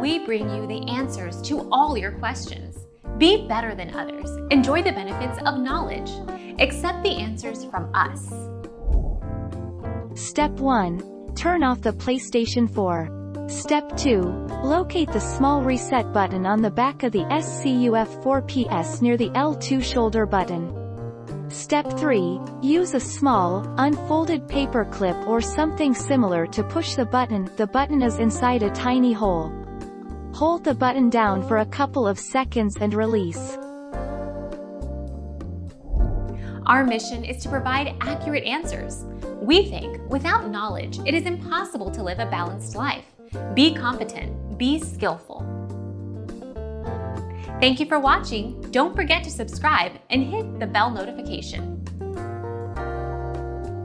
We bring you the answers to all your questions. Be better than others. Enjoy the benefits of knowledge. Accept the answers from us. Step 1. Turn off the PlayStation 4. Step 2. Locate the small reset button on the back of the SCUF4PS near the L2 shoulder button. Step 3. Use a small, unfolded paper clip or something similar to push the button. The button is inside a tiny hole. Hold the button down for a couple of seconds and release. Our mission is to provide accurate answers. We think without knowledge, it is impossible to live a balanced life. Be competent, be skillful. Thank you for watching. Don't forget to subscribe and hit the bell notification.